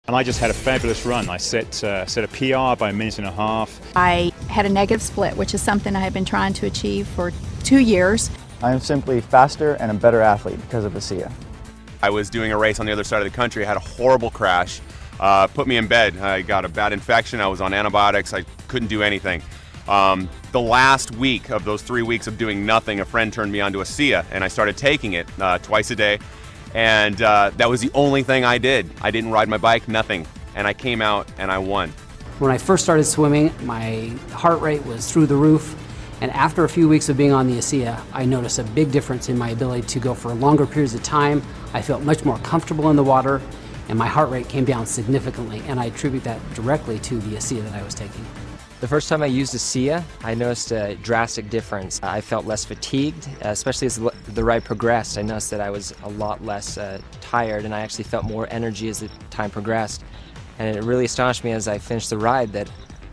And I just had a fabulous run. I set a PR by a minute and a half. I had a negative split, which is something I had been trying to achieve for 2 years. I am simply faster and a better athlete because of ASEA. I was doing a race on the other side of the country. I had a horrible crash, put me in bed. I got a bad infection. I was on antibiotics. I couldn't do anything. The last week of those 3 weeks of doing nothing, a friend turned me on to ASEA, and I started taking it twice a day. And that was the only thing I did. I didn't ride my bike, nothing. And I came out and I won. When I first started swimming, my heart rate was through the roof. And after a few weeks of being on the ASEA, I noticed a big difference in my ability to go for longer periods of time. I felt much more comfortable in the water, and my heart rate came down significantly. And I attribute that directly to the ASEA that I was taking. The first time I used ASEA, I noticed a drastic difference. I felt less fatigued, especially as the ride progressed. I noticed that I was a lot less tired, and I actually felt more energy as the time progressed. And it really astonished me as I finished the ride that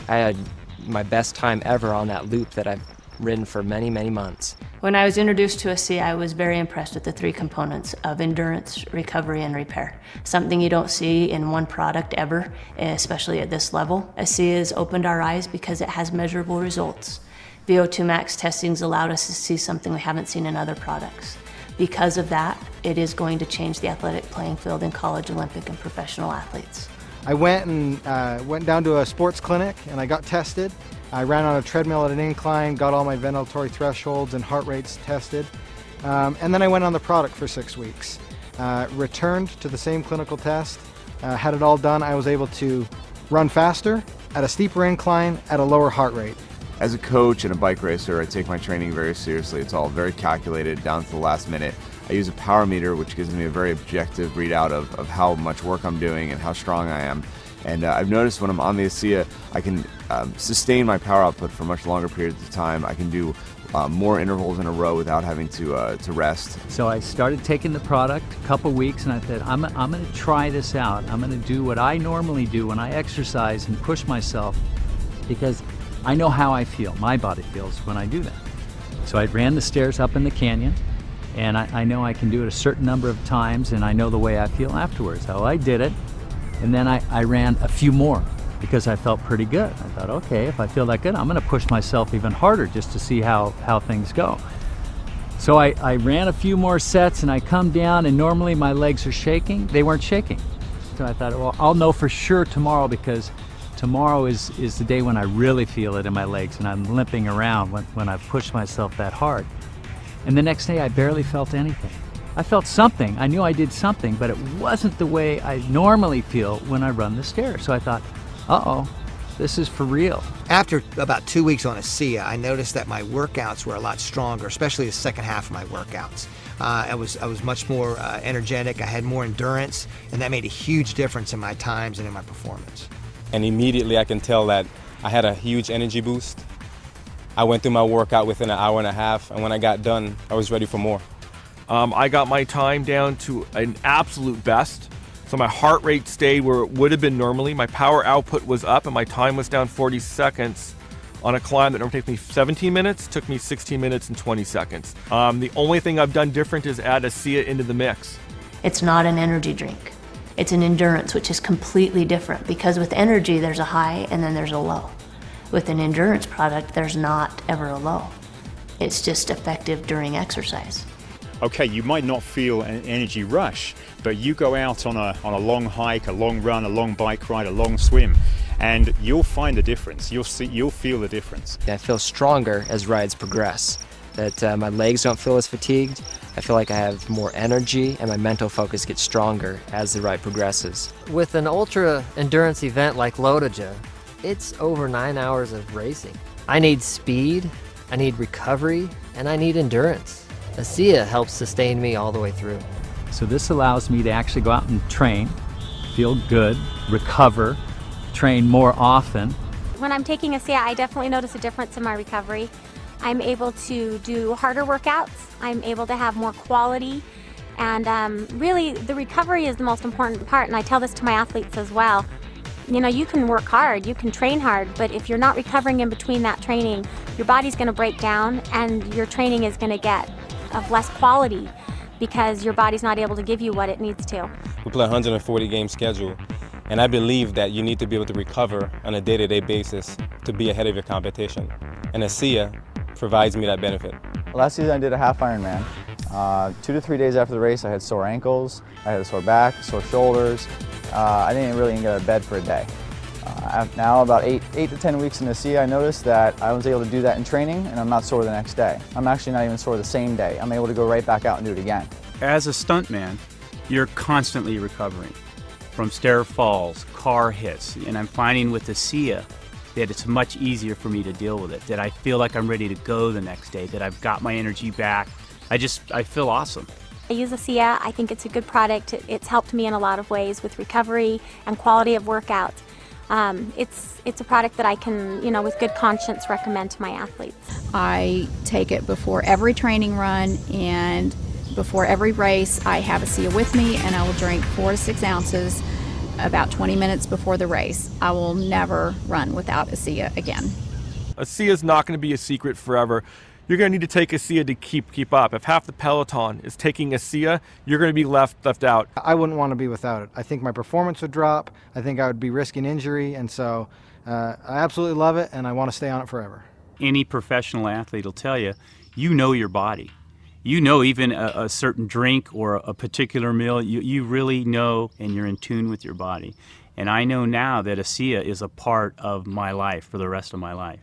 I had my best time ever on that loop that I've ridden for many, many months. When I was introduced to ASEA, I was very impressed with the 3 components of endurance, recovery, and repair. Something you don't see in one product ever, especially at this level. ASEA has opened our eyes because it has measurable results. VO2 max testings allowed us to see something we haven't seen in other products. Because of that, it is going to change the athletic playing field in college, Olympic, and professional athletes. I went down to a sports clinic and I got tested. I ran on a treadmill at an incline, got all my ventilatory thresholds and heart rates tested, and then I went on the product for 6 weeks. Returned to the same clinical test, had it all done. I was able to run faster, at a steeper incline, at a lower heart rate. As a coach and a bike racer, I take my training very seriously. It's all very calculated down to the last minute. I use a power meter, which gives me a very objective readout of how much work I'm doing and how strong I am. And I've noticed when I'm on the ASEA, I can sustain my power output for much longer periods of time. I can do more intervals in a row without having to rest. So I started taking the product a couple weeks, and I said, I'm going to try this out. I'm going to do what I normally do when I exercise and push myself, because I know how I feel, my body feels when I do that. So I ran the stairs up in the canyon, and I know I can do it a certain number of times, and I know the way I feel afterwards. So I did it. And then I ran a few more because I felt pretty good. I thought, okay, if I feel that good, I'm going to push myself even harder just to see how things go. So I ran a few more sets, and I come down, and normally my legs are shaking. They weren't shaking. So I thought, well, I'll know for sure tomorrow, because tomorrow is the day when I really feel it in my legs and I'm limping around when I've pushed myself that hard. And the next day I barely felt anything. I felt something. I knew I did something, but it wasn't the way I normally feel when I run the stairs. So I thought, uh-oh, this is for real. After about 2 weeks on ASEA, I noticed that my workouts were a lot stronger, especially the second half of my workouts. I was much more energetic, I had more endurance, and that made a huge difference in my times and in my performance. And immediately I can tell that I had a huge energy boost. I went through my workout within an hour and a half, and when I got done, I was ready for more. I got my time down to an absolute best. So my heart rate stayed where it would have been normally. My power output was up and my time was down 40 seconds on a climb that normally takes me 17 minutes, took me 16 minutes and 20 seconds. The only thing I've done different is add ASEA into the mix. It's not an energy drink. It's an endurance, which is completely different, because with energy there's a high and then there's a low. With an endurance product, there's not ever a low. It's just effective during exercise. Okay, you might not feel an energy rush, but you go out on a long hike, a long run, a long bike ride, a long swim, and you'll find the difference. You'll feel the difference. I feel stronger as rides progress, that my legs don't feel as fatigued. I feel like I have more energy, and my mental focus gets stronger as the ride progresses. With an ultra endurance event like Lotoja, it's over 9 hours of racing. I need speed, I need recovery, and I need endurance. ASEA helps sustain me all the way through. So this allows me to actually go out and train, feel good, recover, train more often. When I'm taking ASEA, I definitely notice a difference in my recovery. I'm able to do harder workouts, I'm able to have more quality, and really the recovery is the most important part, and I tell this to my athletes as well. You know, you can work hard, you can train hard, but if you're not recovering in between that training, your body's going to break down and your training is going to get of less quality because your body's not able to give you what it needs to. We play a 140 game schedule, And I believe that you need to be able to recover on a day-to-day basis to be ahead of your competition. And ASEA provides me that benefit. Last season I did a half Ironman. 2 to 3 days after the race I had sore ankles, I had a sore back, sore shoulders. I didn't really even get out of bed for a day. Now about 8 to 10 weeks in ASEA, I noticed that I was able to do that in training and I'm not sore the next day. I'm actually not even sore the same day. I'm able to go right back out and do it again. As a stuntman, you're constantly recovering from stair falls, car hits, and I'm finding with ASEA that it's much easier for me to deal with it, that I feel like I'm ready to go the next day, that I've got my energy back. I feel awesome. I use ASEA. I think it's a good product. It's helped me in a lot of ways with recovery and quality of workout. It's a product that I can, with good conscience recommend to my athletes. I take it before every training run and before every race. I have ASEA with me and I will drink 4 to 6 ounces about 20 minutes before the race. I will never run without ASEA again. ASEA is not going to be a secret forever. You're going to need to take ASEA to keep up. If half the peloton is taking ASEA, you're going to be left out. I wouldn't want to be without it. I think my performance would drop. I think I would be risking injury, and so I absolutely love it and I want to stay on it forever. Any professional athlete will tell you, you know your body. You know even a certain drink or a particular meal, you really know and you're in tune with your body. And I know now that ASEA is a part of my life for the rest of my life.